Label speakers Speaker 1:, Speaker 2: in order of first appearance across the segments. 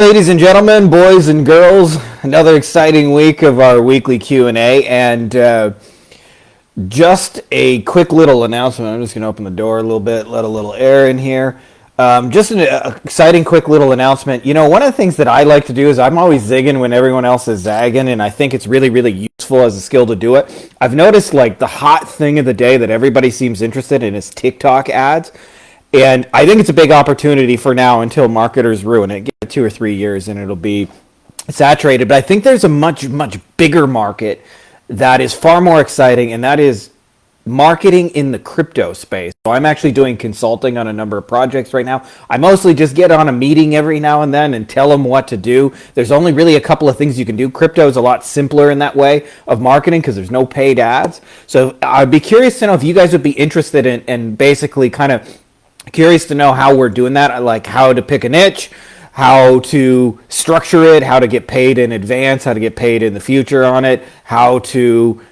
Speaker 1: Ladies and gentlemen, boys and girls, another exciting week of our weekly Q&A, and just a quick little announcement. I'm just going to open the door a little bit, let a little air in here. Just an exciting, quick little announcement. You know, one of the things that I like to do is I'm always zigging when everyone else is zagging, and I think it's really, really useful as a skill to do it. I've noticed, like, the hot thing of the day that everybody seems interested in is TikTok ads. And I think it's a big opportunity for now until marketers ruin it. Give it 2 or 3 years and it'll be saturated. But I think there's a much, much bigger market that is far more exciting, and that is marketing in the crypto space. So I'm actually doing consulting on a number of projects right now. I mostly just get on a meeting every now and then and tell them what to do. There's only really a couple of things you can do. Crypto is a lot simpler in that way of marketing because there's no paid ads. So I'd be curious to know if you guys would be interested in and basically kind of curious to know how we're doing that, like how to pick a niche, how to structure it, how to get paid in advance, how to get paid in the future on it, how to,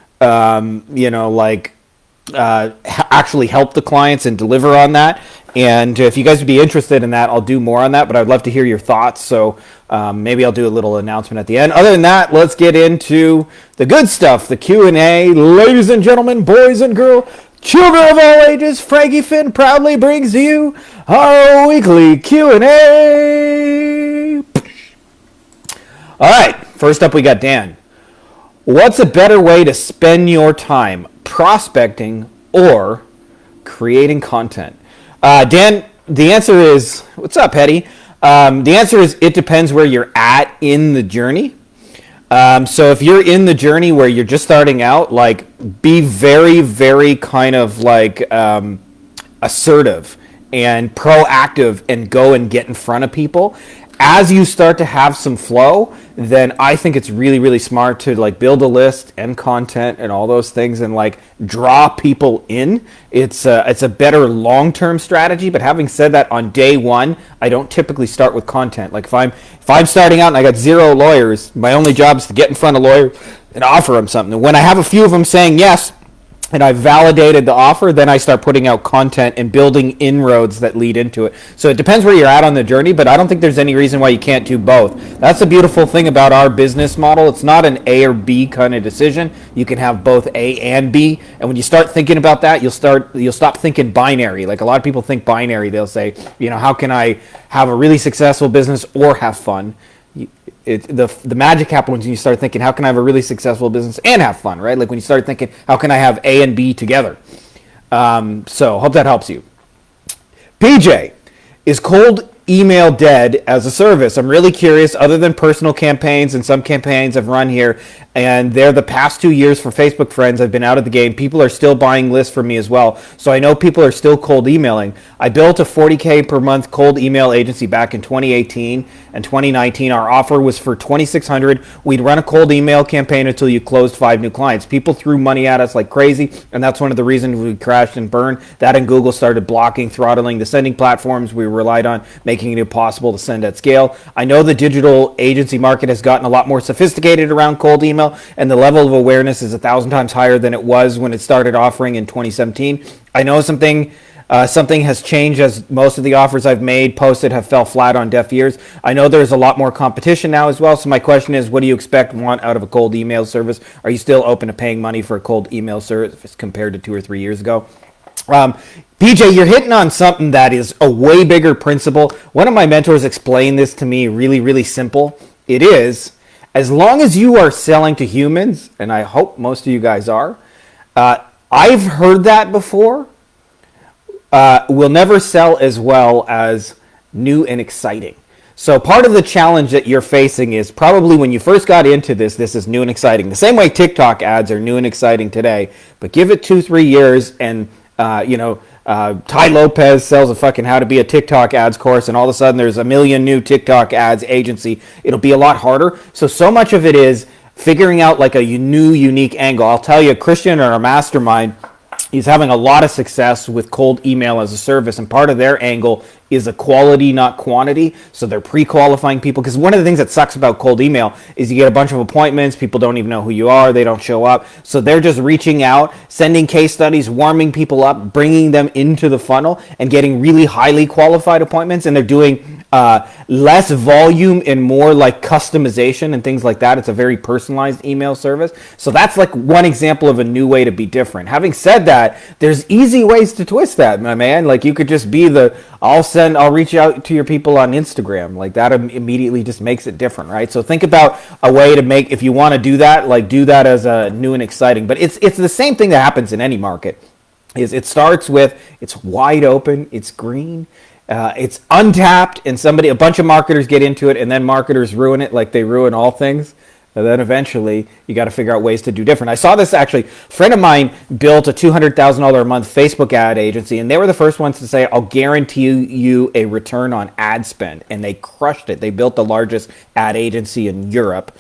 Speaker 1: actually help the clients and deliver on that. And if you guys would be interested in that, I'll do more on that, but I'd love to hear your thoughts. So maybe I'll do a little announcement at the end. Other than that, let's get into the good stuff, the Q&A. Ladies and gentlemen, boys and girls, children of all ages, Frankie Finn proudly brings to you our weekly Q&A. All right, first up we got Dan. What's a better way to spend your time, prospecting or creating content? Dan, the answer is, what's up, Hetty? The answer is it depends where you're at in the journey. So if you're in the journey where you're just starting out, like, be very, very kind of like assertive and proactive and go and get in front of people. As you start to have some flow, then I think it's really, really smart to like build a list and content and all those things and like draw people in. It's a better long-term strategy. But having said that, on day one, I don't typically start with content. Like if I'm starting out and I got 0 lawyers, my only job is to get in front of lawyers and offer them something. And when I have a few of them saying yes, and I validated the offer, then I start putting out content and building inroads that lead into it. So it depends where you're at on the journey, but I don't think there's any reason why you can't do both. That's the beautiful thing about our business model. It's not an A or B kind of decision. You can have both A and B. And when you start thinking about that, you'll stop thinking binary. Like a lot of people think binary. They'll say, you know, how can I have a really successful business or have fun? The magic happens when you start thinking, how can I have a really successful business and have fun, right? Like when you start thinking, how can I have A and B together? So hope that helps you. PJ, is cold email dead as a service? I'm really curious. Other than personal campaigns, and some campaigns I've run here, and they're the past 2 years for Facebook friends, I've been out of the game. People are still buying lists from me as well. So I know people are still cold emailing. I built a $40K per month cold email agency back in 2018 and 2019. Our offer was for $2,600. We'd run a cold email campaign until you closed 5 new clients. People threw money at us like crazy, and that's one of the reasons we crashed and burned. That and Google started blocking, throttling the sending platforms we relied on, making it impossible to send at scale. I know the digital agency market has gotten a lot more sophisticated around cold email, and the level of awareness is 1,000 times higher than it was when it started offering in 2017. I know something has changed, as most of the offers I've made, posted, have fell flat on deaf ears. I know there's a lot more competition now as well. So my question is, what do you want out of a cold email service? Are you still open to paying money for a cold email service compared to 2 or 3 years ago? PJ, you're hitting on something that is a way bigger principle. One of my mentors explained this to me really, really simple. It is, as long as you are selling to humans, and I hope most of you guys are, I've heard that before, will never sell as well as new and exciting. So part of the challenge that you're facing is probably when you first got into this is new and exciting. The same way TikTok ads are new and exciting today, but give it 2-3 years and Ty Lopez sells a fucking how to be a TikTok ads course, and all of a sudden there's a million new TikTok ads agency. It'll be a lot harder. So much of it is figuring out like a new, unique angle. I'll tell you, Christian in our mastermind, he's having a lot of success with cold email as a service, and part of their angle is a quality, not quantity. So they're pre-qualifying people, because one of the things that sucks about cold email is you get a bunch of appointments, people don't even know who you are, they don't show up. So they're just reaching out, sending case studies, warming people up, bringing them into the funnel, and getting really highly qualified appointments. And they're doing less volume and more like customization and things like that. It's a very personalized email service. So that's like one example of a new way to be different. Having said that, there's easy ways to twist that, my man. Like you could just be I'll reach out to your people on Instagram. Like that immediately just makes it different, right? So think about a way to make, if you want to do that, like do that as a new and exciting. But it's the same thing that happens in any market. It starts with, it's wide open, it's green, it's untapped, and a bunch of marketers get into it, and then marketers ruin it like they ruin all things. And then eventually, you got to figure out ways to do different. I saw this actually. A friend of mine built a $200,000 a month Facebook ad agency, and they were the first ones to say, I'll guarantee you a return on ad spend. And they crushed it. They built the largest ad agency in Europe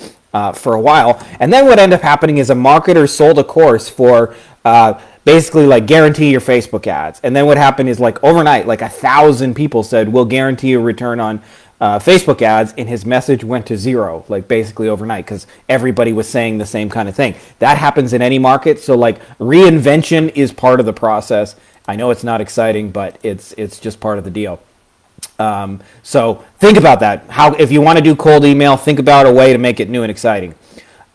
Speaker 1: for a while. And then what ended up happening is a marketer sold a course for basically like guarantee your Facebook ads. And then what happened is like overnight, like 1,000 people said, we'll guarantee a return on Facebook ads, and his message went to zero, like basically overnight, because everybody was saying the same kind of thing. That happens in any market. So like reinvention is part of the process. I know it's not exciting, but it's just part of the deal. So think about that. If you want to do cold email, think about a way to make it new and exciting.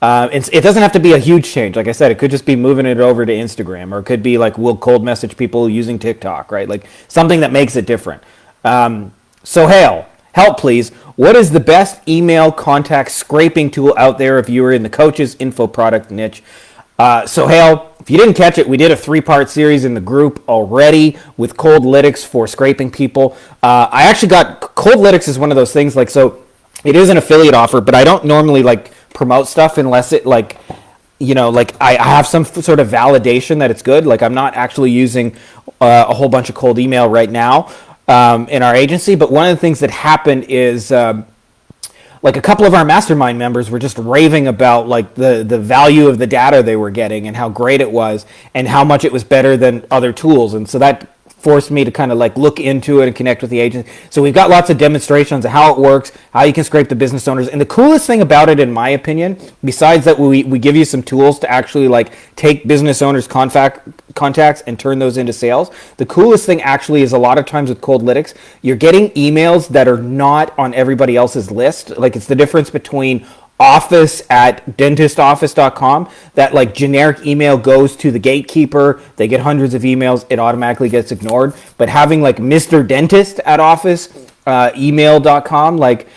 Speaker 1: It doesn't have to be a huge change. Like I said, it could just be moving it over to Instagram, or it could be like we'll cold message people using TikTok, right? Like something that makes it different. So help please. What is the best email contact scraping tool out there if you were in the coaches info product niche? So Hale, if you didn't catch it, we did a 3-part series in the group already with Coldlytics for scraping people. I actually got Coldlytics is one of those things like, so it is an affiliate offer, but I don't normally like promote stuff unless it like, you know, like I have some sort of validation that it's good. Like I'm not actually using a whole bunch of cold email right now in our agency. But one of the things that happened is like a couple of our mastermind members were just raving about like the value of the data they were getting and how great it was and how much it was better than other tools. And so that forced me to kind of like look into it and connect with the agent. So we've got lots of demonstrations of how it works, how you can scrape the business owners. And the coolest thing about it, in my opinion, besides that we give you some tools to actually like take business owners' contacts and turn those into sales, the coolest thing actually is a lot of times with Coldlytics, you're getting emails that are not on everybody else's list. Like it's the difference between office@dentistoffice.com, that like generic email goes to the gatekeeper, they get hundreds of emails, it automatically gets ignored. But having like Mr. Dentist at office email.com like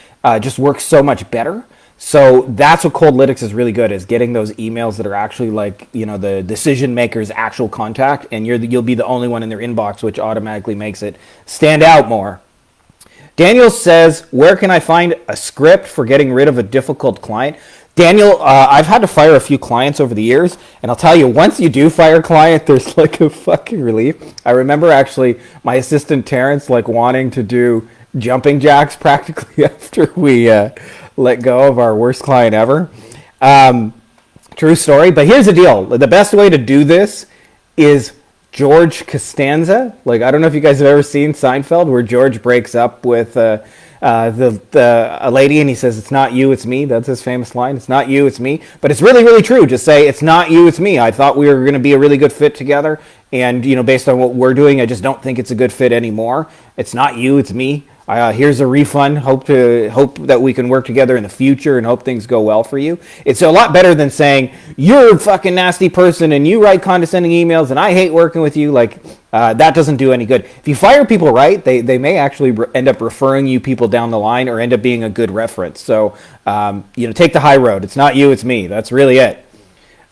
Speaker 1: just works so much better. So that's what Coldlytics is really good, is getting those emails that are actually like, you know, the decision maker's actual contact, and you'll be the only one in their inbox, which automatically makes it stand out more. Daniel says, where can I find a script for getting rid of a difficult client? Daniel, I've had to fire a few clients over the years, and I'll tell you, once you do fire a client, there's like a fucking relief. I remember actually my assistant Terrence like wanting to do jumping jacks practically after we let go of our worst client ever. True story, but here's the deal. The best way to do this is George Costanza. Like, I don't know if you guys have ever seen Seinfeld, where George breaks up with a lady and he says, it's not you, it's me. That's his famous line. It's not you, it's me. But it's really, really true. Just say, it's not you, it's me. I thought we were going to be a really good fit together. And, you know, based on what we're doing, I just don't think it's a good fit anymore. It's not you, it's me. Here's a refund. Hope that we can work together in the future and hope things go well for you. It's a lot better than saying, you're a fucking nasty person and you write condescending emails and I hate working with you. Like, that doesn't do any good. If you fire people right, they may actually end up referring you people down the line or end up being a good reference. So, you know, take the high road. It's not you, it's me. That's really it.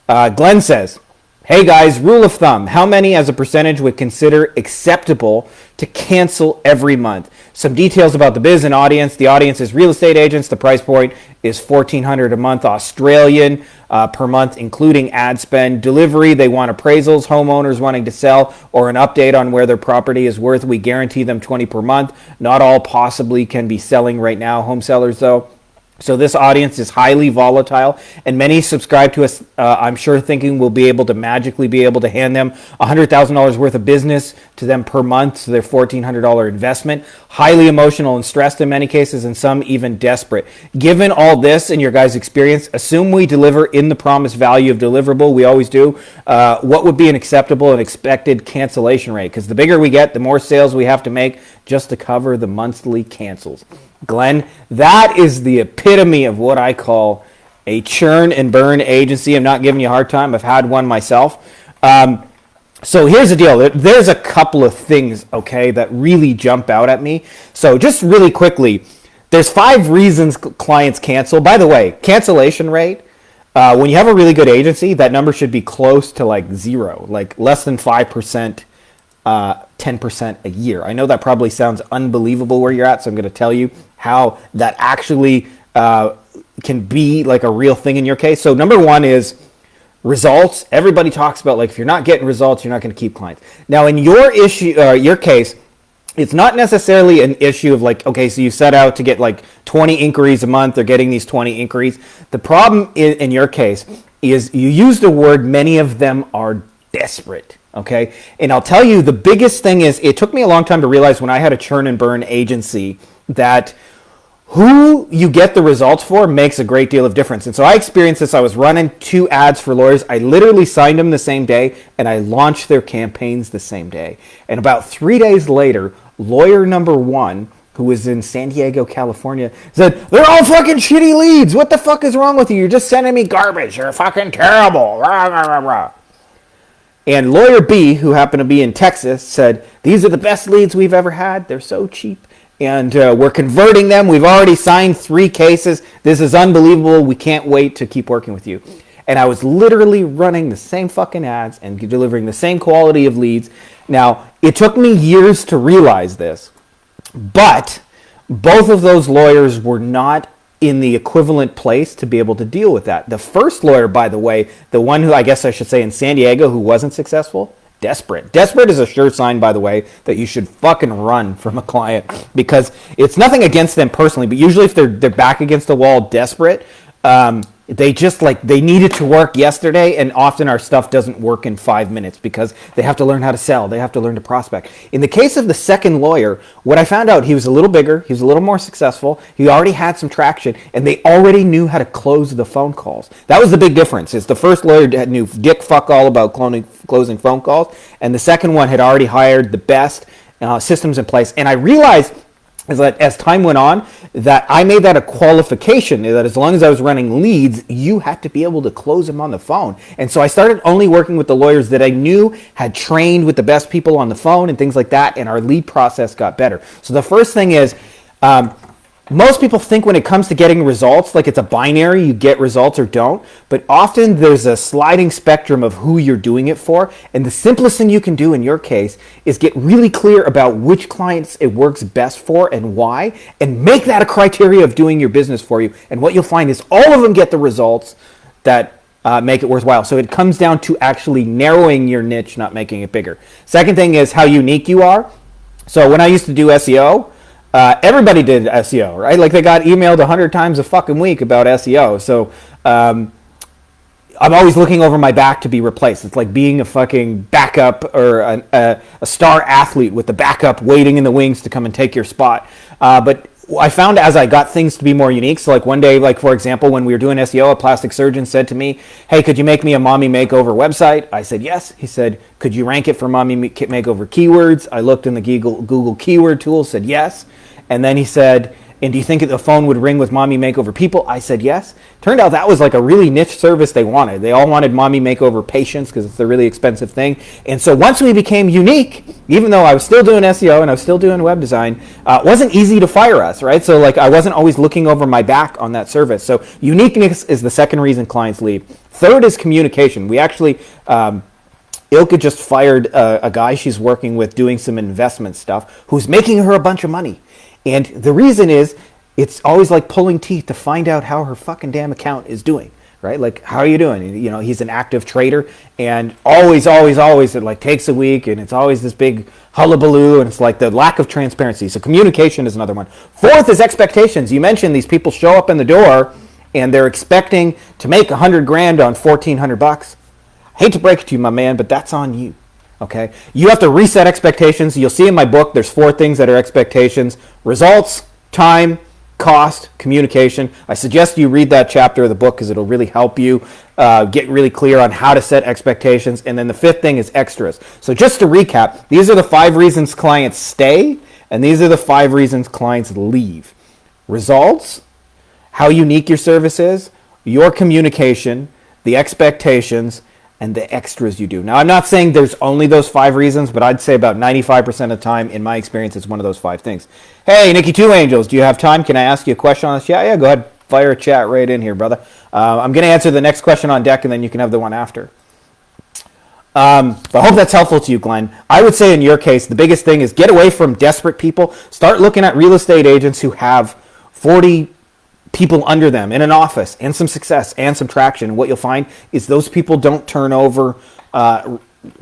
Speaker 1: Glenn says, hey guys, rule of thumb, how many as a percentage would consider acceptable to cancel every month? Some details about the biz and audience. The audience is real estate agents. The price point is $1,400 a month Australian per month, including ad spend. Delivery, they want appraisals, homeowners wanting to sell, or an update on where their property is worth. We guarantee them $20 per month. Not all possibly can be selling right now, home sellers though. So this audience is highly volatile, and many subscribe to us, I'm sure, thinking we'll be able to magically be able to hand them $100,000 worth of business to them per month, so their $1,400 investment. Highly emotional and stressed in many cases, and some even desperate. Given all this in your guys' experience, assume we deliver in the promised value of deliverable. We always do. What would be an acceptable and expected cancellation rate? Because the bigger we get, the more sales we have to make just to cover the monthly cancels. Glenn, that is the epitome of what I call a churn and burn agency. I'm not giving you a hard time. I've had one myself. So here's the deal. There's a couple of things, okay, that really jump out at me. So just really quickly, there's 5 reasons clients cancel. By the way, cancellation rate, when you have a really good agency, that number should be close to like 0, like less than 5%. 10% a year. I know that probably sounds unbelievable where you're at, so I'm going to tell you how that actually can be like a real thing in your case. So number 1 is results. Everybody talks about, like, if you're not getting results, you're not going to keep clients. Now in your your case, it's not necessarily an issue of like, okay, so you set out to get like 20 inquiries a month, or getting these 20 inquiries. The problem in your case is you used the word, many of them are desperate. Okay, and I'll tell you, the biggest thing is, it took me a long time to realize when I had a churn and burn agency that who you get the results for makes a great deal of difference. And so I experienced this. I was running 2 ads for lawyers. I literally signed them the same day, and I launched their campaigns the same day. And about 3 days later, lawyer number 1, who was in San Diego, California, said, "They're all fucking shitty leads. What the fuck is wrong with you? You're just sending me garbage. You're fucking terrible." Rah, rah, rah, rah. And lawyer B, who happened to be in Texas, said, "These are the best leads we've ever had. They're so cheap. And we're converting them. We've already signed 3 cases. This is unbelievable. We can't wait to keep working with you." And I was literally running the same fucking ads and delivering the same quality of leads. Now, it took me years to realize this, but both of those lawyers were not in the equivalent place to be able to deal with that. The first lawyer, by the way, the one who, I guess I should say, in San Diego, who wasn't successful, desperate. Desperate is a sure sign, by the way, that you should fucking run from a client, because it's nothing against them personally, but usually if they're back against the wall, desperate, they just like, they need it to work yesterday, and often our stuff doesn't work in 5 minutes because they have to learn how to sell. They have to learn to prospect. In the case of the second lawyer, what I found out, he was a little bigger, he was a little more successful, he already had some traction, and they already knew how to close the phone calls. That was the big difference, is the first lawyer knew dick fuck all about closing phone calls, and the second one had already hired the best systems in place. And I realized, is that as time went on, that I made that a qualification, that as long as I was running leads, you had to be able to close them on the phone. And so I started only working with the lawyers that I knew had trained with the best people on the phone and things like that, and our lead process got better. So the first thing is, most people think when it comes to getting results, like it's a binary, you get results or don't, but often there's a sliding spectrum of who you're doing it for. And the simplest thing you can do in your case is get really clear about which clients it works best for and why, and make that a criteria of doing your business for you. And what you'll find is all of them get the results that make it worthwhile. So it comes down to actually narrowing your niche, not making it bigger. Second thing is how unique you are. So when I used to do SEO, everybody did SEO, right? Like they got emailed 100 times a fucking week about SEO. So I'm always looking over my back to be replaced. It's like being a fucking backup, or a star athlete with the backup waiting in the wings to come and take your spot. But I found as I got things to be more unique, so like one day, like for example, when we were doing SEO, a plastic surgeon said to me, "Hey, could you make me a mommy makeover website?" I said, "Yes." He said, "Could you rank it for mommy makeover keywords?" I looked in the Google keyword tool, said yes. And then he said, "And do you think the phone would ring with mommy makeover people?" I said yes. Turned out that was like a really niche service they wanted. They all wanted mommy makeover patients because it's a really expensive thing. And so once we became unique, even though I was still doing SEO and I was still doing web design, it wasn't easy to fire us, right? So like I wasn't always looking over my back on that service. So uniqueness is the second reason clients leave. Third is communication. We actually, Ilka just fired a guy she's working with doing some investment stuff who's making her a bunch of money. And the reason is, it's always like pulling teeth to find out how her fucking damn account is doing, right? Like, how are you doing? You know, he's an active trader, and always, it like takes a week, and it's always this big hullabaloo, and it's like the lack of transparency. So communication is another one. Fourth is expectations. You mentioned these people show up in the door, and they're expecting to make $100,000 on $1,400. I hate to break it to you, my man, but that's on you. Okay, you have to reset expectations. You'll see in my book, there's 4 things that are expectations: results, time, cost, communication. I suggest you read that chapter of the book because it'll really help you get really clear on how to set expectations. And then the 5th thing is extras. So just to recap, these are the 5 reasons clients stay, and these are the 5 reasons clients leave. Results, how unique your service is, your communication, the expectations, and the extras you do. Now, I'm not saying there's only those 5 reasons, but I'd say about 95% of the time, in my experience, it's one of those 5 things. Hey, Nikki Two Angels, do you have time? Can I ask you a question on this? Yeah, go ahead. Fire a chat right in here, brother. I'm going to answer the next question on deck, and then you can have the one after. But I hope that's helpful to you, Glenn. I would say in your case, the biggest thing is get away from desperate people. Start looking at real estate agents who have 40 people under them in an office and some success and some traction. What you'll find is those people don't turn over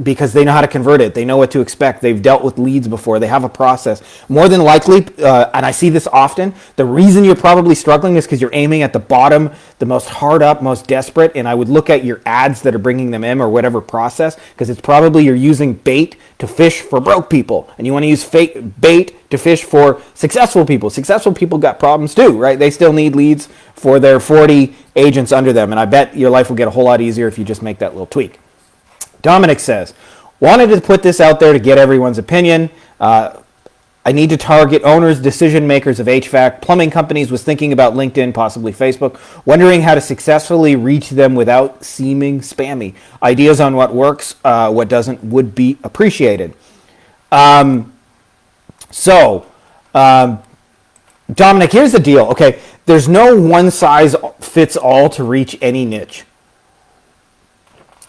Speaker 1: because they know how to convert it. They know what to expect. They've dealt with leads before. They have a process. More than likely, and I see this often, the reason you're probably struggling is because you're aiming at the bottom, the most hard up, most desperate, and I would look at your ads that are bringing them in or whatever process, because it's probably you're using bait to fish for broke people, and you want to use fake bait to fish for successful people. Successful people got problems too, right? They still need leads for their 40 agents under them, and I bet your life will get a whole lot easier if you just make that little tweak. Dominic says, wanted to put this out there to get everyone's opinion. I need to target owners, decision makers of HVAC, plumbing companies, was thinking about LinkedIn, possibly Facebook, wondering how to successfully reach them without seeming spammy. Ideas on what works, what doesn't, would be appreciated. Dominic, here's the deal. Okay, there's no one size fits all to reach any niche.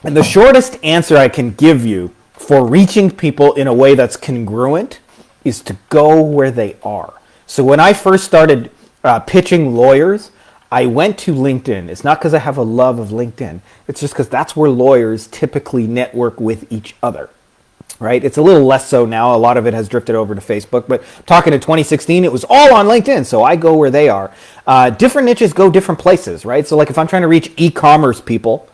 Speaker 1: And the shortest answer I can give you for reaching people in a way that's congruent is to go where they are. So when I first started pitching lawyers, I went to LinkedIn. It's not because I have a love of LinkedIn. It's just because that's where lawyers typically network with each other, right? It's a little less so now. A lot of it has drifted over to Facebook. But talking to 2016, it was all on LinkedIn. So I go where they are. Different niches go different places, right? So like if I'm trying to reach e-commerce people,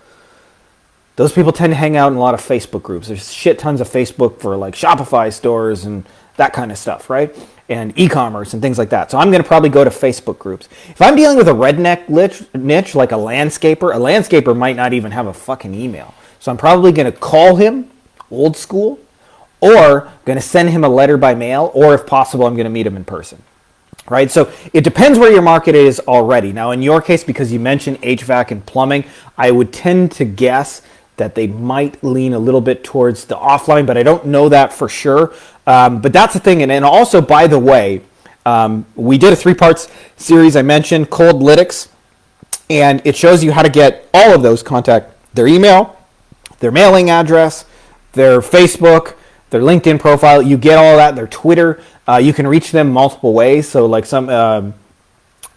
Speaker 1: those people tend to hang out in a lot of Facebook groups. There's shit tons of Facebook for like Shopify stores and that kind of stuff, right? And e-commerce and things like that. So I'm going to probably go to Facebook groups. If I'm dealing with a redneck niche like a landscaper might not even have a fucking email. So I'm probably going to call him old school, or going to send him a letter by mail, or if possible, I'm going to meet him in person. Right, so it depends where your market is already. Now, in your case, because you mentioned HVAC and plumbing, I would tend to guess that they might lean a little bit towards the offline, but I don't know that for sure. But that's the thing. And also, by the way, we did a 3-part series I mentioned, Cold Lytics, and it shows you how to get all of those contact, their email, their mailing address, their Facebook, their LinkedIn profile. You get all that, their Twitter. You can reach them multiple ways. So like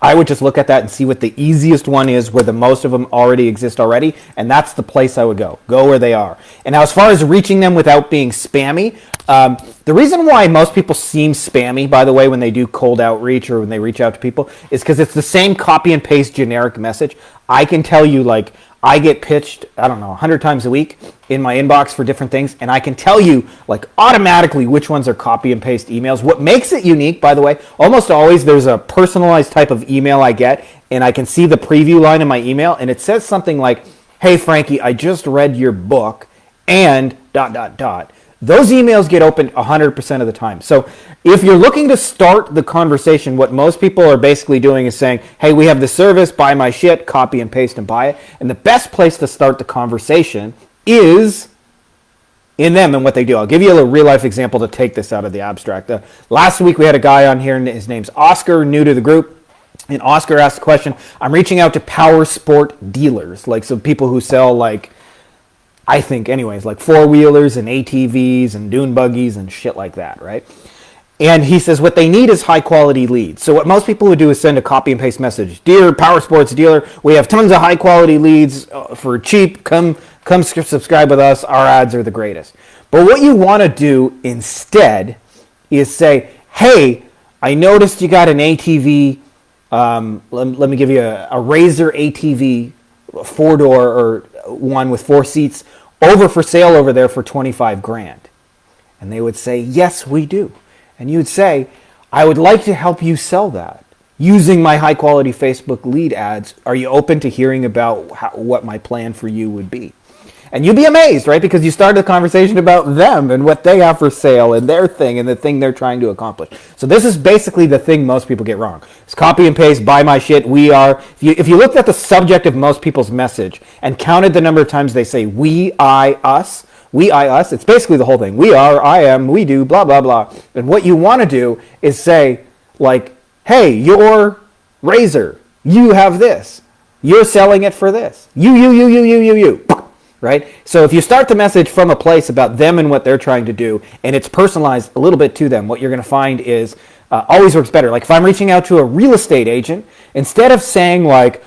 Speaker 1: I would just look at that and see what the easiest one is where the most of them already exist already, and that's the place I would go. Go where they are. And now as far as reaching them without being spammy, the reason why most people seem spammy, by the way, when they do cold outreach or when they reach out to people, is because it's the same copy and paste generic message. I can tell you, like, I get pitched, 100 times a week in my inbox for different things, and I can tell you, like, automatically which ones are copy and paste emails. What makes it unique, by the way, almost always there's a personalized type of email I get, and I can see the preview line in my email, and it says something like, hey, Frankie, I just read your book, and ... Those emails get opened 100% of the time. So if you're looking to start the conversation, what most people are basically doing is saying, hey, we have this service, buy my shit, copy and paste and buy it. And the best place to start the conversation is in them and what they do. I'll give you a real life example to take this out of the abstract. Last week we had a guy on here, and his name's Oscar, new to the group. And Oscar asked the question, I'm reaching out to power sport dealers, like some people who sell like, I think anyways, like 4-wheelers and ATVs and dune buggies and shit like that, right? And he says what they need is high quality leads. So what most people would do is send a copy and paste message. Dear Power Sports dealer, we have tons of high quality leads for cheap. Come subscribe with us. Our ads are the greatest. But what you want to do instead is say, hey, I noticed you got an ATV. Let me give you a Razor ATV, a 4-door or one with 4 seats over for sale over there for 25 grand. And they would say, yes, we do. And you would say, I would like to help you sell that using my high quality Facebook lead ads. Are you open to hearing about what my plan for you would be? And you'd be amazed, right? Because you started the conversation about them and what they have for sale and their thing and the thing they're trying to accomplish. So this is basically the thing most people get wrong. It's copy and paste, buy my shit, we are. If you looked at the subject of most people's message and counted the number of times they say we, I, us, it's basically the whole thing. We are, I am, we do, blah, blah, blah. And what you want to do is say, like, hey, you're Razor. You have this. You're selling it for this. You. Right? So if you start the message from a place about them and what they're trying to do, and it's personalized a little bit to them, what you're going to find is always works better. Like if I'm reaching out to a real estate agent, instead of saying like,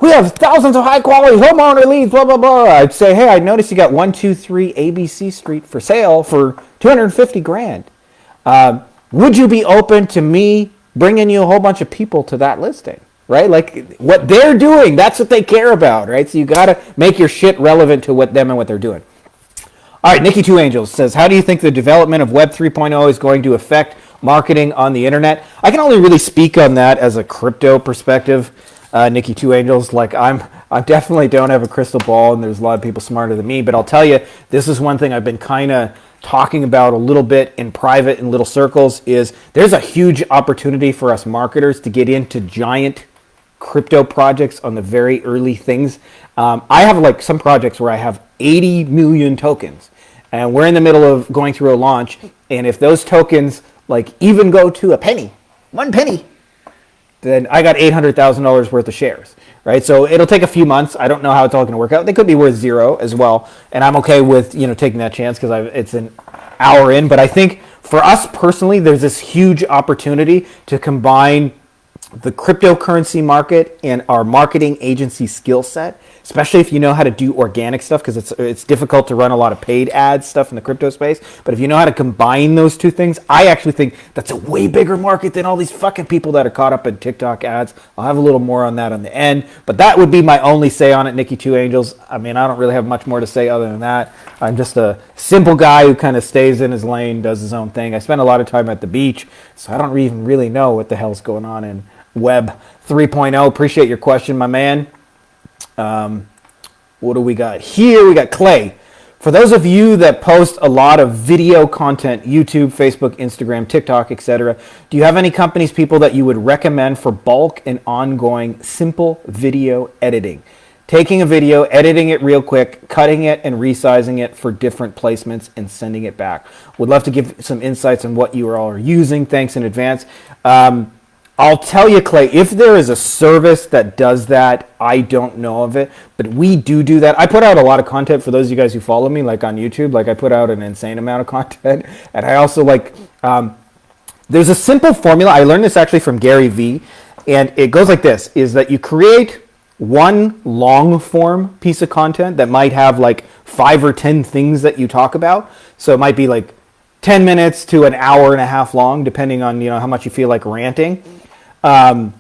Speaker 1: we have thousands of high quality homeowner leads, blah, blah, blah, I'd say, hey, I noticed you got 123 ABC Street for sale for 250 grand. Would you be open to me bringing you a whole bunch of people to that listing? Right? Like what they're doing, that's what they care about, right? So you got to make your shit relevant to what them and what they're doing. All right, Nikki Two Angels says, how do you think the development of Web 3.0 is going to affect marketing on the internet? I can only really speak on that as a crypto perspective, Nikki Two Angels. Like I definitely don't have a crystal ball, and there's a lot of people smarter than me, but I'll tell you, this is one thing I've been kind of talking about a little bit in private in little circles is there's a huge opportunity for us marketers to get into giant crypto projects on the very early things. I have like some projects where I have 80 million tokens and we're in the middle of going through a launch. And if those tokens like even go to a penny, 1 penny, then I got $800,000 worth of shares, right? So it'll take a few months. I don't know how it's all going to work out. They could be worth zero as well. And I'm okay with, taking that chance because it's an hour in. But I think for us personally, there's this huge opportunity to combine the cryptocurrency market and our marketing agency skill set, especially if you know how to do organic stuff, because it's difficult to run a lot of paid ads stuff in the crypto space. But if you know how to combine those two things, I actually think that's a way bigger market than all these fucking people that are caught up in TikTok ads. I'll have a little more on that on the end, but that would be my only say on it, Nikki Two Angels. I mean, I don't really have much more to say other than that. I'm just a simple guy who kind of stays in his lane, does his own thing. I spend a lot of time at the beach, so I don't even really know what the hell's going on in Web 3.0. Appreciate your question, my man. What do we got here? We got Clay. For those of you that post a lot of video content, YouTube, Facebook, Instagram, TikTok, etc., do you have any companies, people that you would recommend for bulk and ongoing simple video editing? Taking a video, editing it real quick, cutting it and resizing it for different placements and sending it back. Would love to give some insights on what you all are using. Thanks in advance. I'll tell you, Clay, if there is a service that does that, I don't know of it, but we do that. I put out a lot of content for those of you guys who follow me, like on YouTube. Like I put out an insane amount of content, and I also there's a simple formula. I learned this actually from Gary Vee, and it goes like this, is that you create one long form piece of content that might have like 5 or 10 things that you talk about. So it might be like 10 minutes to an hour and a half long, depending on how much you feel like ranting. But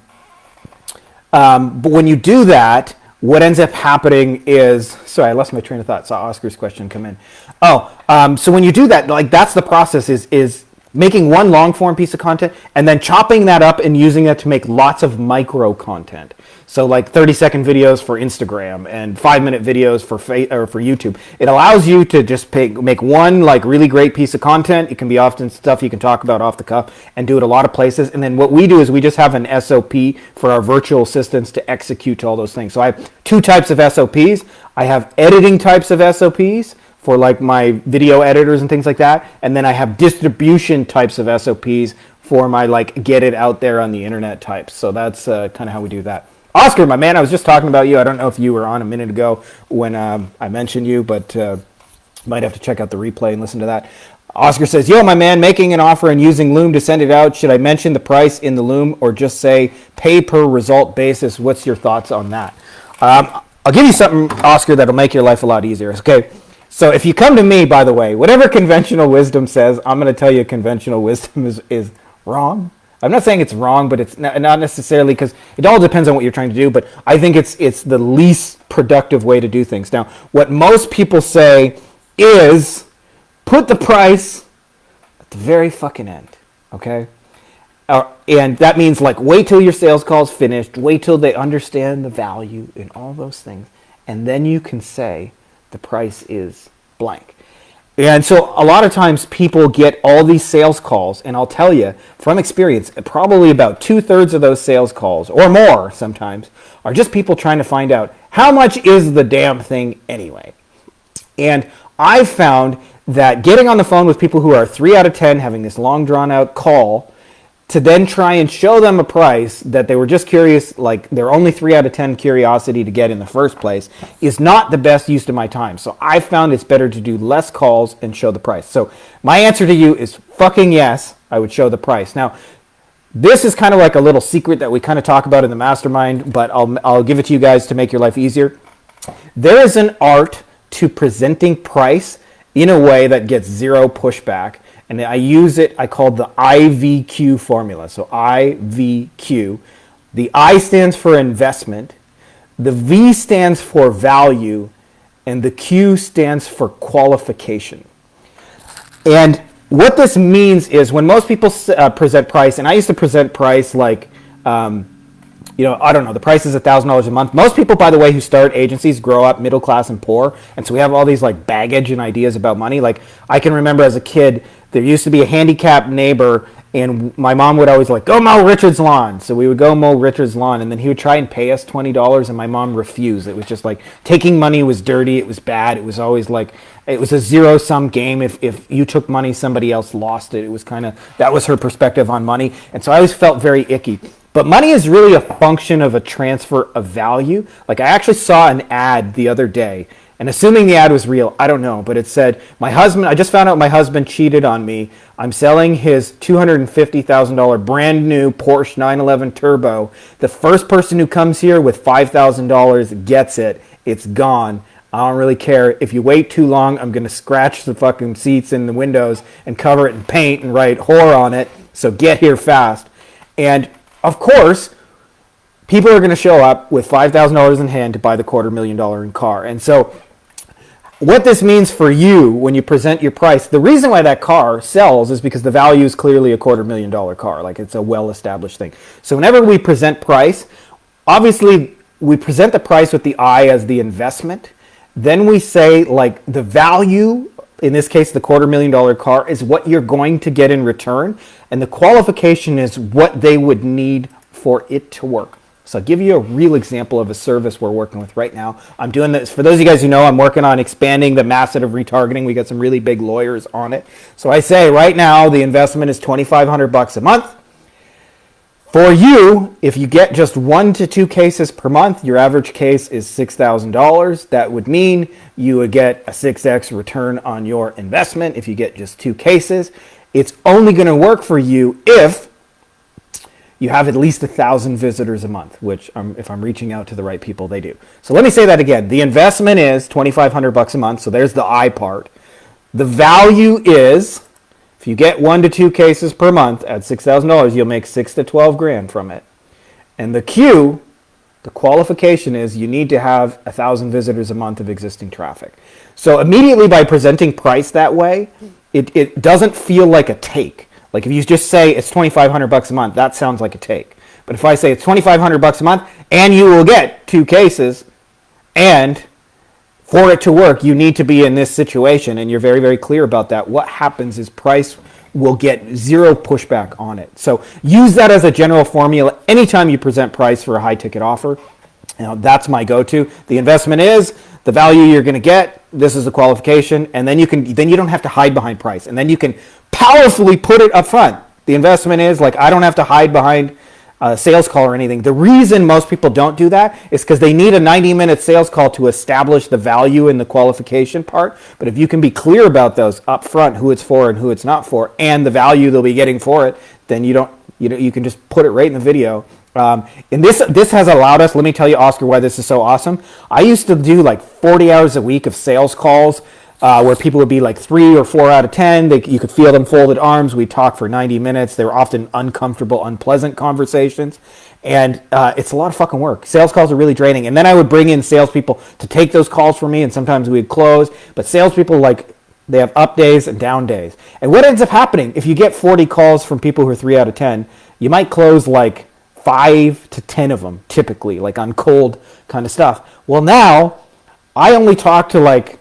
Speaker 1: when you do that, what ends up happening is, sorry, I lost my train of thought. Saw Oscar's question come in. So when you do that, like that's the process is making one long form piece of content and then chopping that up and using it to make lots of micro content. So like 30-second videos for Instagram and 5-minute videos for YouTube. It allows you to just make one like really great piece of content. It can be often stuff you can talk about off the cuff and do it a lot of places. And then what we do is we just have an SOP for our virtual assistants to execute all those things. So I have 2 types of SOPs. I have editing types of SOPs for like my video editors and things like that. And then I have distribution types of SOPs for my like get it out there on the internet types. So that's kind of how we do that. Oscar, my man, I was just talking about you. I don't know if you were on a minute ago when I mentioned you, but might have to check out the replay and listen to that. Oscar says, yo, my man, making an offer and using Loom to send it out. Should I mention the price in the Loom or just say pay per result basis? What's your thoughts on that? I'll give you something, Oscar, that'll make your life a lot easier. Okay. So if you come to me, by the way, whatever conventional wisdom says, I'm going to tell you conventional wisdom is wrong. I'm not saying it's wrong, but it's not necessarily, because it all depends on what you're trying to do, but I think it's the least productive way to do things. Now, what most people say is put the price at the very fucking end, okay? And that means like wait till your sales call's finished, wait till they understand the value and all those things, and then you can say the price is blank. And so a lot of times people get all these sales calls, and I'll tell you from experience, probably about 2/3 of those sales calls, or more sometimes, are just people trying to find out how much is the damn thing anyway. And I've found that getting on the phone with people who are 3 out of 10, having this long drawn out call, to then try and show them a price that they were just curious, like they're only 3 out of 10 curiosity to get in the first place, is not the best use of my time. So I found it's better to do less calls and show the price. So my answer to you is fucking yes, I would show the price. Now, this is kind of like a little secret that we kind of talk about in the mastermind, but I'll give it to you guys to make your life easier. There is an art to presenting price in a way that gets zero pushback. And I call the Ivq formula. So IVQ. The I stands for investment. The V stands for value. And the Q stands for qualification. And what this means is when most people present price, and I used to present price like, I don't know, the price is $1,000 a month. Most people, by the way, who start agencies grow up middle class and poor. And so we have all these like baggage and ideas about money. Like I can remember as a kid, there used to be a handicapped neighbor, and my mom would always like, go mow Richard's lawn. So we would go mow Richard's lawn, and then he would try and pay us $20, and my mom refused. It was just like taking money was dirty. It was bad. It was always like, it was a zero-sum game. If you took money, somebody else lost it. It was kind of, that was her perspective on money. And so I always felt very icky. But money is really a function of a transfer of value. Like I actually saw an ad the other day, and assuming the ad was real, I don't know, but it said, I just found out my husband cheated on me. I'm selling his $250,000 brand new Porsche 911 Turbo. The first person who comes here with $5,000 gets it. It's gone. I don't really care. If you wait too long, I'm going to scratch the fucking seats and the windows and cover it in paint and write whore on it. So get here fast. And of course, people are going to show up with $5,000 in hand to buy the $250,000 car. And so what this means for you when you present your price, the reason why that car sells is because the value is clearly a $250,000 car. Like it's a well-established thing. So whenever we present price, obviously we present the price with the I as the investment. Then we say like the value, in this case the $250,000 car, is what you're going to get in return. And the qualification is what they would need for it to work. So I'll give you a real example of a service we're working with right now. I'm doing this, for those of you guys who know, I'm working on expanding the massive retargeting. We got some really big lawyers on it. So I say right now the investment is $2,500 a month. For you, if you get just 1 to 2 cases per month, your average case is $6,000. That would mean you would get a 6x return on your investment if you get just 2 cases. It's only going to work for you if you have at least 1,000 visitors a month, which if I'm reaching out to the right people, they do. So let me say that again. The investment is $2,500 a month. So there's the I part. The value is, if you get 1 to 2 cases per month at $6,000, you'll make $6 to $12,000 from it. And the Q, the qualification is you need to have 1,000 visitors a month of existing traffic. So immediately by presenting price that way, it doesn't feel like a take. Like if you just say it's $2,500 a month, that sounds like a take. But if I say it's $2,500 a month and you will get 2 cases, and for it to work, you need to be in this situation, and you're very, very clear about that, what happens is price will get zero pushback on it. So use that as a general formula anytime you present price for a high ticket offer. Now that's my go-to. The investment is the value you're going to get. This is the qualification, and then you don't have to hide behind price, and then you can powerfully put it up front. The investment is like I don't have to hide behind sales call or anything. The reason most people don't do that is because they need a 90-minute sales call to establish the value in the qualification part. But if you can be clear about those up front, who it's for and who it's not for, and the value they'll be getting for it, then you can just put it right in the video. And this has allowed us, let me tell you, Oscar, why this is so awesome. I used to do like 40 hours a week of sales calls where people would be like 3 or 4 out of 10. You could feel them folded arms. We'd talk for 90 minutes. They were often uncomfortable, unpleasant conversations. And it's a lot of fucking work. Sales calls are really draining. And then I would bring in salespeople to take those calls for me, and sometimes we'd close. But salespeople, they have up days and down days. And what ends up happening, if you get 40 calls from people who are 3 out of 10, you might close like 5 to 10 of them, typically, like on cold kind of stuff. Well, now I only talk to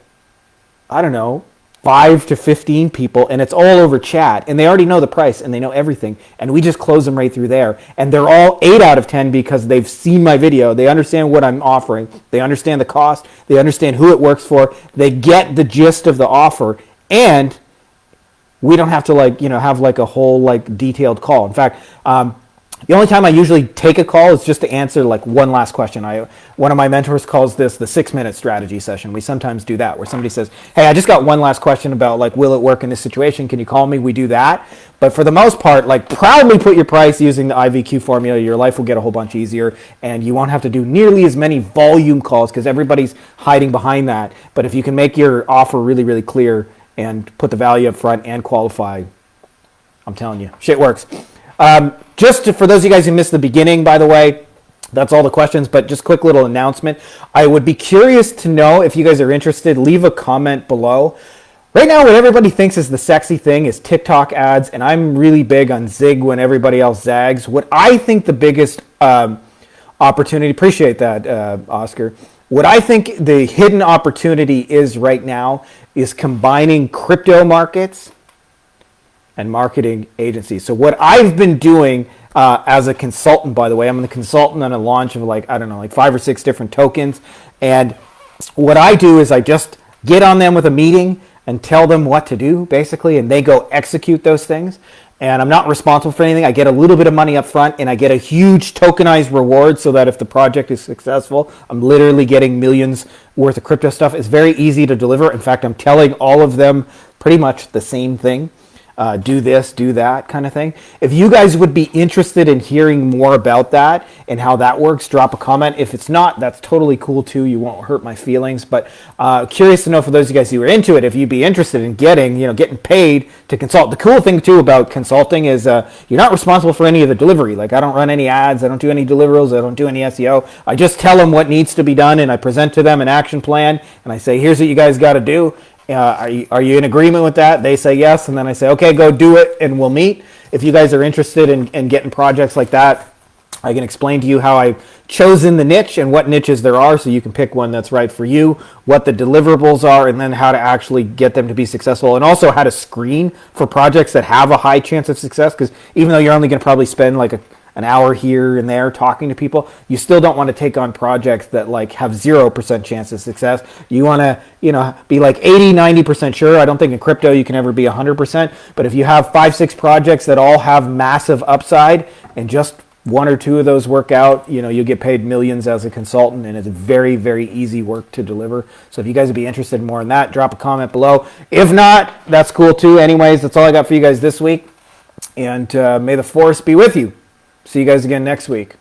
Speaker 1: 5 to 15 people, and it's all over chat, and they already know the price and they know everything, and we just close them right through there. And they're all 8 out of 10 because they've seen my video, they understand what I'm offering, they understand the cost, they understand who it works for, they get the gist of the offer, and we don't have to have a whole detailed call. In fact, the only time I usually take a call is just to answer one last question. One of my mentors calls this the 6-minute strategy session. We sometimes do that where somebody says, hey, I just got one last question about will it work in this situation? Can you call me? We do that. But for the most part, proudly put your price using the Ivq formula. Your life will get a whole bunch easier, and you won't have to do nearly as many volume calls because everybody's hiding behind that. But if you can make your offer really, really clear and put the value up front and qualify, I'm telling you, shit works. For those of you guys who missed the beginning, by the way, that's all the questions, but just quick little announcement. I would be curious to know if you guys are interested, leave a comment below. Right now, what everybody thinks is the sexy thing is TikTok ads, and I'm really big on zig when everybody else zags. What I think the biggest opportunity, appreciate that, Oscar. What I think the hidden opportunity is right now is combining crypto markets and marketing agencies. So what I've been doing as a consultant, by the way, I'm the consultant on a launch of 5 or 6 different tokens. And what I do is I just get on them with a meeting and tell them what to do, basically, and they go execute those things. And I'm not responsible for anything. I get a little bit of money up front, and I get a huge tokenized reward so that if the project is successful, I'm literally getting millions worth of crypto stuff. It's very easy to deliver. In fact, I'm telling all of them pretty much the same thing. Do this, do that kind of thing. If you guys would be interested in hearing more about that and how that works, drop a comment. If it's not, that's totally cool too. You won't hurt my feelings. But curious to know for those of you guys who are into it, if you'd be interested in getting paid to consult. The cool thing too about consulting is you're not responsible for any of the delivery. I don't run any ads, I don't do any deliverables, I don't do any SEO. I just tell them what needs to be done, and I present to them an action plan, and I say, here's what you guys got to do. Are you in agreement with that? They say yes, and then I say, okay, go do it, and we'll meet. If you guys are interested in getting projects like that, I can explain to you how I've chosen the niche and what niches there are so you can pick one that's right for you, what the deliverables are, and then how to actually get them to be successful, and also how to screen for projects that have a high chance of success, because even though you're only going to probably spend an hour here and there talking to people, you still don't want to take on projects that have 0% chance of success. You want to, be 80-90% sure. I don't think in crypto you can ever be 100%, but if you have 5-6 projects that all have massive upside and just 1 or 2 of those work out, you'll get paid millions as a consultant, and it's very, very easy work to deliver. So if you guys would be interested in more in that, drop a comment below. If not, that's cool too. Anyways, that's all I got for you guys this week, and may the force be with you. See you guys again next week.